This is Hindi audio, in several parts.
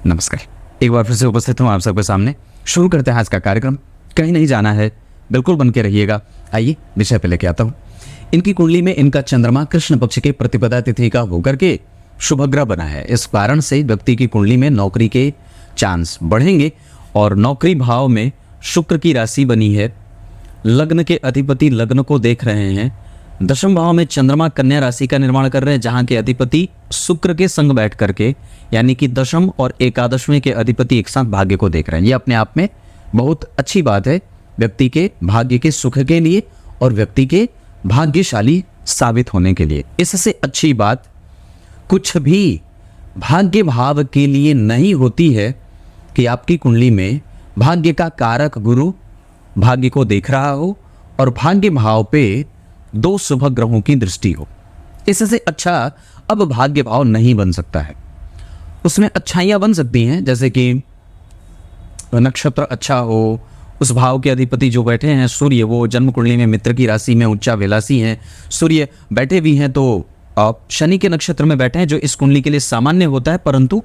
नमस्कार, एक बार फिर से उपस्थित हूँ आप सबके सामने। शुरू करते हैं आज का कार्यक्रम। कहीं नहीं जाना है, बिल्कुल बन के रहिएगा। आइए विषय पे लेके आता हूँ। इनकी कुंडली में इनका चंद्रमा कृष्ण पक्ष के प्रतिपदा तिथि का होकर के शुभग्रह बना है। इस कारण से व्यक्ति की कुंडली में नौकरी के चांस बढ़ेंगे और नौकरी भाव में शुक्र की राशि बनी है। लग्न के अधिपति लग्न को देख रहे हैं। दशम भाव में चंद्रमा कन्या राशि का निर्माण कर रहे हैं, जहां के अधिपति शुक्र के संग बैठ करके, यानी कि दशम और एकादशवें के अधिपति एक साथ भाग्य को देख रहे हैं। ये अपने आप में बहुत अच्छी बात है व्यक्ति के भाग्य के सुख के लिए और व्यक्ति के भाग्यशाली साबित होने के लिए। इससे अच्छी बात कुछ भी भाग्य भाव के लिए नहीं होती है कि आपकी कुंडली में भाग्य का कारक गुरु भाग्य को देख रहा हो और भाग्य भाव पे 2 शुभ ग्रहों की दृष्टि हो। इससे अच्छा अब भाग्य भाव नहीं बन सकता है। उसमें अच्छाइयाँ बन सकती हैं, जैसे कि नक्षत्र अच्छा हो, उस भाव के अधिपति जो बैठे हैं सूर्य, वो जन्म कुंडली में मित्र की राशि में उच्चाभिलाषी हैं, सूर्य बैठे भी हैं, तो आप शनि के नक्षत्र में बैठे हैं जो इस कुंडली के लिए सामान्य होता है, परंतु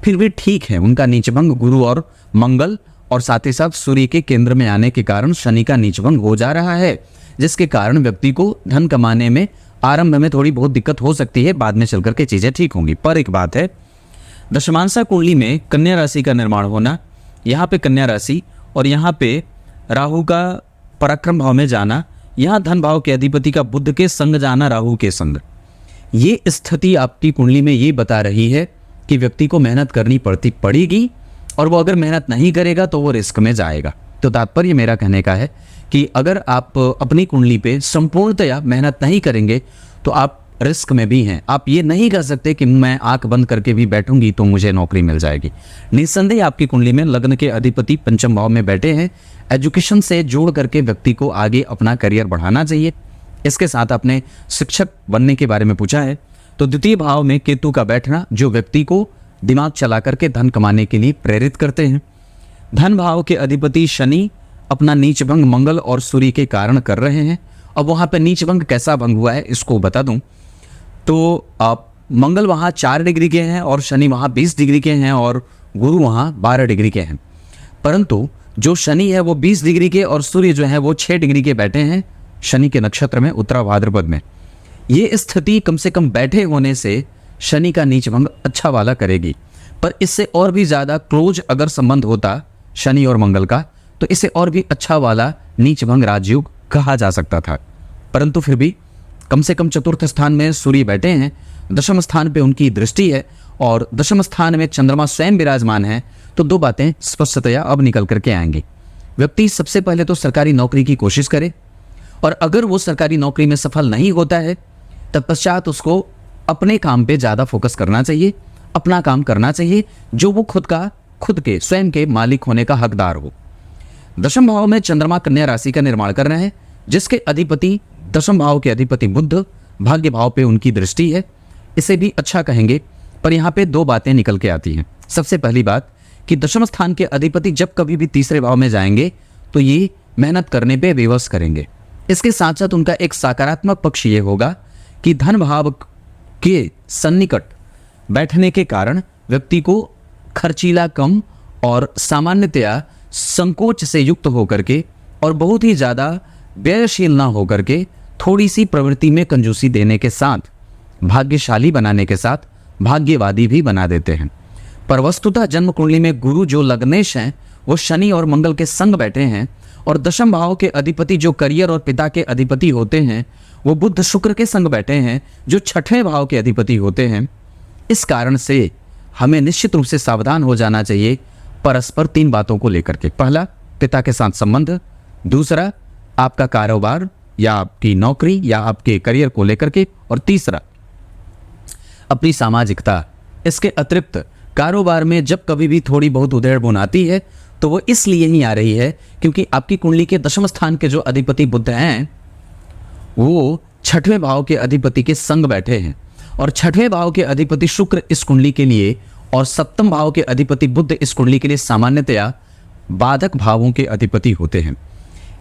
फिर भी ठीक है। उनका नीचभंग गुरु और मंगल और साथ ही साथ सूर्य के केंद्र में आने के कारण शनि का नीचभंग हो जा रहा है, जिसके कारण व्यक्ति को धन कमाने में आरंभ में थोड़ी बहुत दिक्कत हो सकती है, बाद में चलकर के चीजें ठीक होंगी। पर एक बात है, दशमांशा कुंडली में कन्या राशि का निर्माण होना, यहाँ पे कन्या राशि और यहाँ पे राहु का पराक्रम भाव में जाना, यहाँ धन भाव के अधिपति का बुध के संग जाना, राहु के संग, ये स्थिति आपकी कुंडली में ये बता रही है कि व्यक्ति को मेहनत करनी पड़ेगी और वो अगर मेहनत नहीं करेगा तो वो रिस्क में जाएगा। तो तात्पर्य मेरा कहने का है कि अगर आप अपनी कुंडली पे संपूर्णतया मेहनत नहीं करेंगे तो आप रिस्क में भी हैं। आप ये नहीं कह सकते कि मैं आंख बंद करके भी बैठूंगी तो मुझे नौकरी मिल जाएगी। निस्संदेह आपकी कुंडली में लग्न के अधिपति पंचम भाव में बैठे हैं। एजुकेशन से जोड़ करके व्यक्ति को आगे अपना करियर बढ़ाना चाहिए। इसके साथ आपने शिक्षक बनने के बारे में पूछा है, तो द्वितीय भाव में केतु का बैठना जो व्यक्ति को दिमाग चला करके धन कमाने के लिए प्रेरित करते हैं। धन भाव के अधिपति शनि अपना नीचभंग मंगल और सूर्य के कारण कर रहे हैं। अब वहाँ पे नीचभंग कैसा भंग हुआ है इसको बता दूं, तो आप मंगल वहाँ 4 डिग्री के हैं और शनि वहाँ 20 डिग्री के हैं और गुरु वहाँ 12 डिग्री के हैं। परंतु जो शनि है वो 20 डिग्री के और सूर्य जो है वो 6 डिग्री के बैठे हैं शनि के नक्षत्र में, उत्तरा भाद्रपद में। ये स्थिति कम से कम बैठे होने से शनि का नीचभंग अच्छा वाला करेगी। पर इससे और भी ज़्यादा क्लोज अगर संबंध होता शनि और मंगल का, तो इसे और भी अच्छा वाला नीचभंग राजयोग कहा जा सकता था। परंतु फिर भी कम से कम चतुर्थ स्थान में सूर्य बैठे हैं, दशम स्थान पे उनकी दृष्टि है और दशम स्थान में चंद्रमा स्वयं विराजमान है, तो 2 बातें स्पष्टतया अब निकल करके आएंगी। व्यक्ति सबसे पहले तो सरकारी नौकरी की कोशिश करे और अगर वो सरकारी नौकरी में सफल नहीं होता है तत्पश्चात उसको अपने काम पे ज़्यादा फोकस करना चाहिए, अपना काम करना चाहिए जो वो खुद के स्वयं के मालिक होने का हकदार हो। दशम भाव में चंद्रमा कन्या राशि का निर्माण कर रहे हैं, जिसके अधिपति दशम भाव के अधिपति बुध भाग्य भाव पे उनकी दृष्टि है। इसे भी अच्छा कहेंगे, पर यहाँ पे 2 बातें निकल के आती हैं। सबसे पहली बात कि दशम स्थान के अधिपति जब कभी भी तीसरे भाव में जाएंगे तो ये मेहनत करने पे विवश करेंगे। इसके साथ साथ उनका एक सकारात्मक पक्ष ये होगा कि धन भाव के सन्निकट बैठने के कारण व्यक्ति को खर्चीला कम और सामान्यतया संकोच से युक्त होकर के और बहुत ही ज़्यादा व्ययशील ना होकर के थोड़ी सी प्रवृत्ति में कंजूसी देने के साथ भाग्यशाली बनाने के साथ भाग्यवादी भी बना देते हैं। पर वस्तुतः जन्म कुंडली में गुरु जो लग्नेश हैं वो शनि और मंगल के संग बैठे हैं और दशम भाव के अधिपति जो करियर और पिता के अधिपति होते हैं वो बुध शुक्र के संग बैठे हैं जो 6वें भाव के अधिपति होते हैं। इस कारण से हमें निश्चित रूप से सावधान हो जाना चाहिए परस्पर 3 बातों को लेकर के। पहला, पिता के साथ संबंध, दूसरा आपका कारोबार या आपकी नौकरी या आपके करियर को लेकर के, और तीसरा अपनी सामाजिकता। इसके अतिरिक्त कारोबार में जब कभी भी थोड़ी बहुत उधेड़ बुन आती है तो वो इसलिए ही आ रही है क्योंकि आपकी कुंडली के दशम स्थान के जो अधिपति बुध हैं वो 6वें भाव के अधिपति के संग बैठे हैं और 6वें भाव के अधिपति शुक्र इस कुंडली के लिए और 7वें भाव के अधिपति बुध इस कुंडली के लिए सामान्यतया बाधक भावों के अधिपति होते हैं।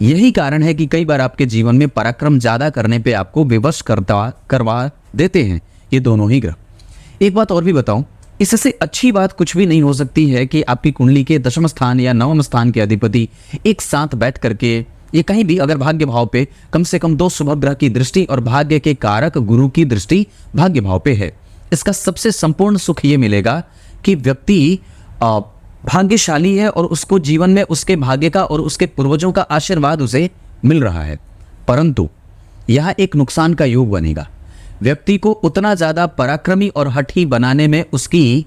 यही कारण है कि कई बार आपके जीवन में पराक्रम ज्यादा करने पे आपको विवश करवा देते हैं ये दोनों ही ग्रह। एक बात और भी बताऊं, इससे अच्छी बात कुछ भी नहीं हो सकती है कि आपकी कुंडली के दशम स्थान या नवम स्थान के अधिपति एक साथ बैठ करके, ये कहीं भी अगर भाग्य भाव पे कम से कम 2 शुभ ग्रह की दृष्टि और भाग्य के कारक गुरु की दृष्टि भाग्य भाव पे है, इसका सबसे संपूर्ण सुख ये मिलेगा कि व्यक्ति भाग्यशाली है और उसको जीवन में उसके भाग्य का और उसके पूर्वजों का आशीर्वाद उसे मिल रहा है। परंतु यह एक नुकसान का योग बनेगा। व्यक्ति को उतना ज्यादा पराक्रमी और हठी बनाने में उसकी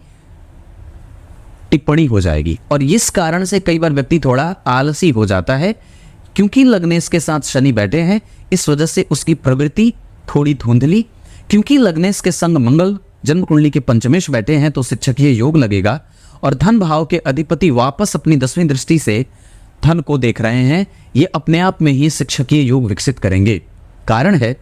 टिप्पणी हो जाएगी और इस कारण से कई बार व्यक्ति थोड़ा आलसी हो जाता है, क्योंकि लग्नेश के साथ शनि बैठे हैं। इस वजह से उसकी प्रवृत्ति थोड़ी धुंधली, क्योंकि लग्नेश के संग मंगल जन्म कुंडली के पंचमेश बैठे हैं तो शिक्षकीय योग लगेगा और धन भाव के अधिपति वापस अपनी 10वीं दृष्टि से धन को देख रहे हैं। ये अपने आप में ही शिक्षकीय योग विकसित करेंगे। कारण है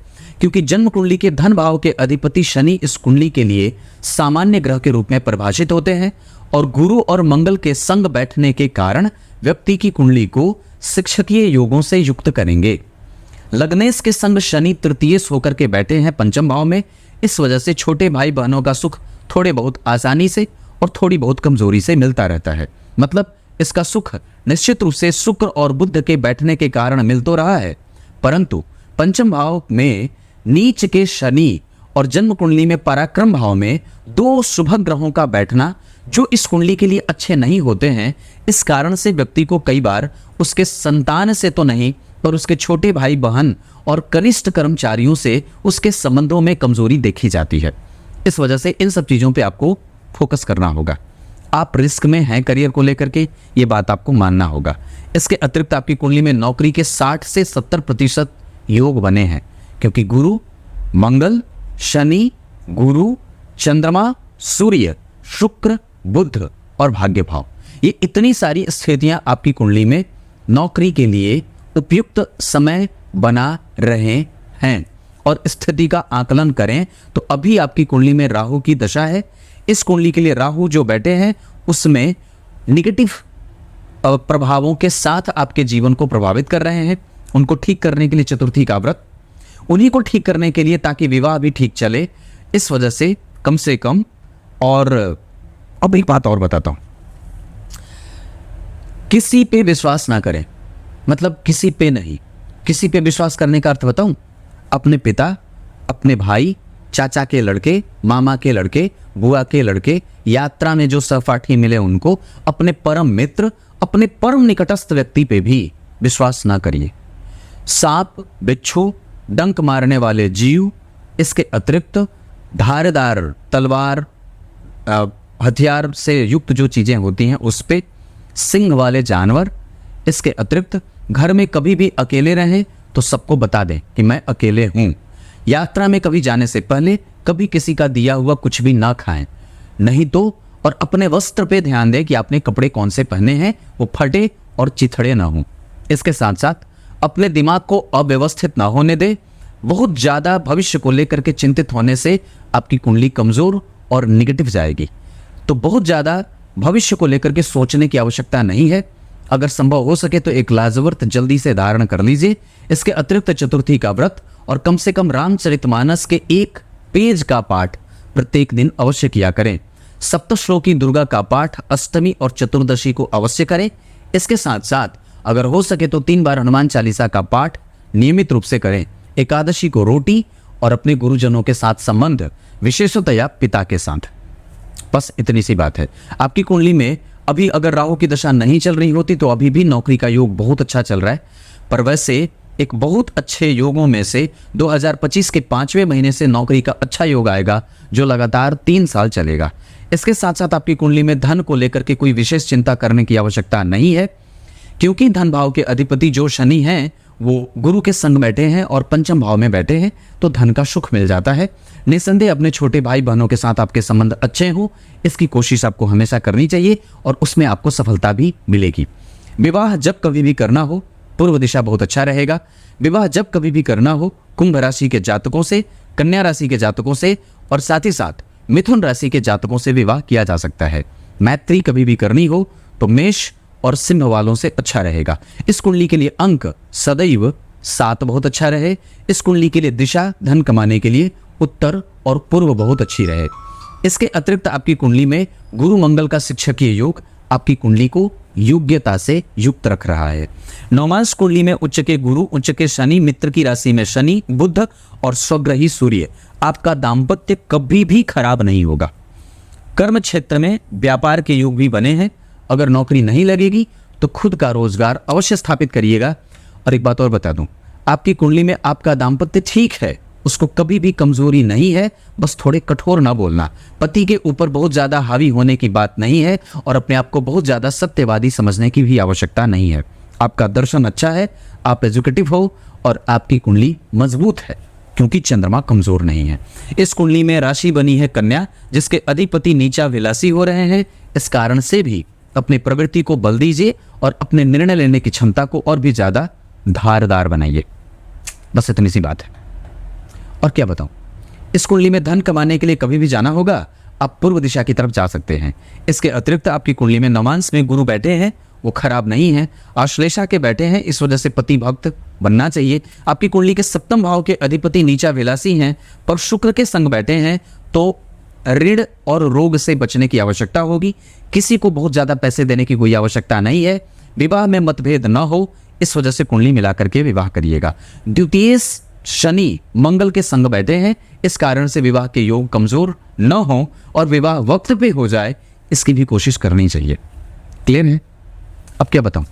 क्योंकि जन्म कुंडली के धन भाव के अधिपति शनि इस कुंडली के लिए सामान्य ग्रह के रूप में परिभाषित होते हैं और गुरु और मंगल के संग बैठने के कारण व्यक्ति की कुंडली को शिक्षकीय योगों से युक्त करेंगे। लग्नेश के संग शनि तृतीयेश होकर के बैठे हैं पंचम भाव में। इस वजह से छोटे भाई बहनों का सुख थोड़े बहुत आसानी से और थोड़ी बहुत कमजोरी से मिलता रहता है। मतलब इसका सुख निश्चित रूप से शुक्र और बुध के बैठने के कारण मिल तो रहा है, परंतु पंचम भाव में नीच के शनि और जन्म कुंडली में पराक्रम भाव में 2 शुभ ग्रहों का बैठना जो इस कुंडली के लिए अच्छे नहीं होते हैं, इस कारण से व्यक्ति को कई बार उसके संतान से तो नहीं पर उसके छोटे भाई बहन और कनिष्ठ कर्मचारियों से उसके संबंधों में कमजोरी देखी जाती है। इस वजह से इन सब चीजों पे आपको फोकस करना होगा। आप रिस्क में हैं करियर को लेकर के, ये बात आपको मानना होगा। इसके अतिरिक्त आपकी कुंडली में नौकरी के 60 से 70% योग बने हैं, क्योंकि गुरु, मंगल, शनि, गुरु, चंद्रमा, सूर्य, शुक्र, बुध और भाग्य भाव, ये इतनी सारी स्थितियां आपकी कुंडली में नौकरी के लिए उपयुक्त समय बना रहे हैं। और स्थिति का आकलन करें तो अभी आपकी कुंडली में राहु की दशा है। इस कुंडली के लिए राहु जो बैठे हैं उसमें निगेटिव प्रभावों के साथ आपके जीवन को प्रभावित कर रहे हैं। उनको ठीक करने के लिए चतुर्थी का व्रत, उन्हीं को ठीक करने के लिए ताकि विवाह भी ठीक चले, इस वजह से कम से कम। और अब एक बात और बताता हूं, किसी पे विश्वास ना करें। मतलब किसी पे नहीं, किसी पे विश्वास करने का अर्थ बताऊं, अपने पिता, अपने भाई, चाचा के लड़के, मामा के लड़के, बुआ के लड़के, यात्रा में जो सहपाठी मिले उनको, अपने परम मित्र, अपने परम निकटस्थ व्यक्ति पे भी विश्वास ना करिए। सांप, बिच्छू, डंक मारने वाले जीव, इसके अतिरिक्त धारदार तलवार, हथियार से युक्त जो चीजें होती हैं उस पे, सिंह वाले जानवर, इसके अतिरिक्त घर में कभी भी अकेले रहें तो सबको बता दें कि मैं अकेले हूं। यात्रा में कभी जाने से पहले कभी किसी का दिया हुआ कुछ भी ना खाएं, नहीं तो। और अपने वस्त्र पे ध्यान दें कि आपने कपड़े कौन से पहने हैं, वो फटे और चिथड़े ना हों। इसके साथ साथ अपने दिमाग को अव्यवस्थित ना होने दें। बहुत ज्यादा भविष्य को लेकर के चिंतित होने से आपकी कुंडली कमजोर और निगेटिव जाएगी। तो बहुत ज्यादा भविष्य को लेकर के सोचने की आवश्यकता नहीं है। अगर संभव हो सके तो एक लाजवर्त जल्दी से धारण कर लीजिए। इसके अतिरिक्त चतुर्थी का व्रत और कम से कम रामचरितमानस के 1 पेज का पाठ प्रत्येक दिन अवश्य किया करें। सप्तश्लोकी दुर्गा का पाठ अष्टमी और चतुर्दशी को अवश्य करें। इसके साथ साथ अगर हो सके तो 3 बार हनुमान चालीसा का पाठ नियमित रूप से करें। एकादशी को रोटी और अपने गुरुजनों के साथ संबंध, विशेषतया पिता के साथ। बस इतनी सी बात है। आपकी कुंडली में अभी अगर राहु की दशा नहीं चल रही होती तो अभी भी नौकरी का योग बहुत अच्छा चल रहा है। पर वैसे एक बहुत अच्छे योगों में से 2025 के 5वें महीने से नौकरी का अच्छा योग आएगा जो लगातार 3 साल चलेगा। इसके साथ साथ आपकी कुंडली में धन को लेकर के कोई विशेष चिंता करने की आवश्यकता नहीं है, क्योंकि धन भाव के अधिपति जो शनि हैं वो गुरु के संग बैठे हैं और पंचम भाव में बैठे हैं, तो धन का सुख मिल जाता है। निसंदेह अपने छोटे भाई बहनों के साथ आपके संबंध अच्छे हों, इसकी कोशिश आपको हमेशा करनी चाहिए और उसमें आपको सफलता भी मिलेगी। विवाह जब कभी भी करना हो, पूर्व दिशा बहुत अच्छा रहेगा। विवाह जब कभी भी करना हो, कुंभ राशि के जातकों से, कन्या राशि के जातकों से और साथ ही साथ मिथुन राशि के जातकों से विवाह किया जा सकता है। मैत्री कभी भी करनी हो तो मेष और सिंह वालों से अच्छा रहेगा। इस कुंडली के लिए अंक सदैव 7 बहुत अच्छा रहे। इस कुंडली के लिए दिशा धन कमाने के लिए उत्तर और पूर्व बहुत अच्छी रहे। इसके अतिरिक्त आपकी कुंडली में गुरु मंगल का शिक्षकीय योग आपकी कुंडली को योग्यता से युक्त रख रहा है। नवमांश कुंडली में उच्च के गुरु, उच्च के शनि, मित्र की राशि में शनि, बुध और स्वग्रही सूर्य, आपका दाम्पत्य कभी भी खराब नहीं होगा। कर्म क्षेत्र में व्यापार के योग भी बने हैं। अगर नौकरी नहीं लगेगी तो खुद का रोजगार अवश्य स्थापित करिएगा। और एक बात और बता दूं, आपकी कुंडली में आपका दाम्पत्य ठीक है, उसको कभी भी कमजोरी नहीं है, बस थोड़े कठोर ना बोलना। पति के ऊपर बहुत ज्यादा हावी होने की बात नहीं है और अपने आप को बहुत ज्यादा सत्यवादी समझने की भी आवश्यकता नहीं है। आपका दर्शन अच्छा है, आप एजुकेटिव हो और आपकी कुंडली मजबूत है क्योंकि चंद्रमा कमजोर नहीं है। इस कुंडली में राशि बनी है कन्या, जिसके अधिपति नीचा विलासी हो रहे हैं। इस कारण से भी अपनी प्रवृत्ति को बल दीजिए और अपने निर्णय लेने की क्षमता को और भी ज्यादा धारदार बनाइए। बस इतनी सी बात है। और क्या बताऊं, इस कुंडली में धन कमाने के लिए कभी भी जाना होगा, आप पूर्व दिशा की तरफ जा सकते हैं। इसके अतिरिक्त आपकी कुंडली में नवमांश में गुरु बैठे हैं, वो खराब नहीं है, आश्लेषा के बैठे हैं, इस वजह से पति भक्त बनना चाहिए। आपकी कुंडली के सप्तम भाव के अधिपति नीचा विलासी हैं, पर शुक्र के संग बैठे हैं, तो ऋण और रोग से बचने की आवश्यकता होगी। किसी को बहुत ज्यादा पैसे देने की कोई आवश्यकता नहीं है। विवाह में मतभेद न हो, इस वजह से कुंडली मिला करके विवाह करिएगा। द्वितीय शनि मंगल के संग बैठे हैं, इस कारण से विवाह के योग कमजोर न हो और विवाह वक्त पे हो जाए, इसकी भी कोशिश करनी चाहिए। क्लियर है? अब क्या बताऊं,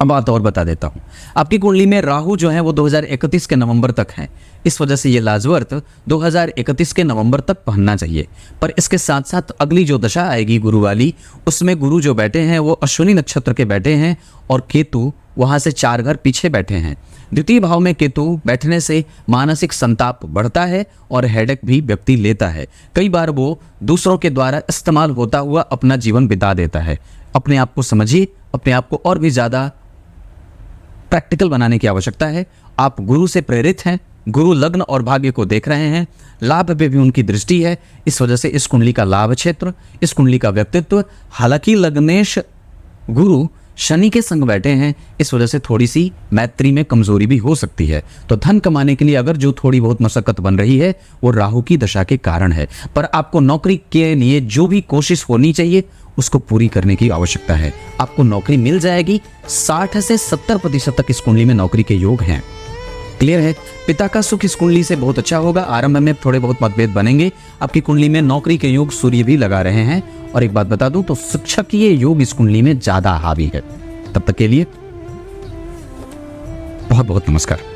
अब बात और बता देता हूं। आपकी कुंडली में राहु जो है वो 2031 के नवंबर तक है, इस वजह से ये लाजवर्त 2031 के नवंबर तक पहनना चाहिए। पर इसके साथ साथ अगली जो दशा आएगी गुरु वाली, उसमें गुरु जो बैठे हैं वो अश्विनी नक्षत्र के बैठे हैं और केतु वहां से 4 घर पीछे बैठे हैं। द्वितीय भाव में केतु बैठने से मानसिक संताप बढ़ता है और हेडेक भी व्यक्ति लेता है। कई बार वो दूसरों के द्वारा इस्तेमाल होता हुआ अपना जीवन बिता देता है। अपने आप को समझिए, अपने आप को और भी ज्यादा प्रैक्टिकल बनाने की आवश्यकता है। आप गुरु से प्रेरित हैं, गुरु लग्न और भाग्य को देख रहे हैं, लाभ पे भी उनकी दृष्टि है, इस वजह से इस कुंडली का लाभ क्षेत्र, इस कुंडली का व्यक्तित्व, हालांकि लग्नेश गुरु शनि के संग बैठे हैं, इस वजह से थोड़ी सी मैत्री में कमजोरी भी हो सकती है। तो धन कमाने के लिए अगर जो थोड़ी बहुत मशक्कत बन रही है वो राहु की दशा के कारण है। पर आपको नौकरी के लिए जो भी कोशिश होनी चाहिए उसको पूरी करने की आवश्यकता है। आपको नौकरी मिल जाएगी। 60 से 70% तक इस कुंडली में नौकरी के योग हैं। क्लियर है? पिता का सुख इस कुंडली से बहुत अच्छा होगा। आरंभ में थोड़े बहुत मतभेद बनेंगे। आपकी कुंडली में नौकरी के योग सूर्य भी लगा रहे हैं। और एक बात बता दूं तो शिक्षकीय योग इस कुंडली में ज्यादा हावी है। तब तक के लिए बहुत बहुत नमस्कार।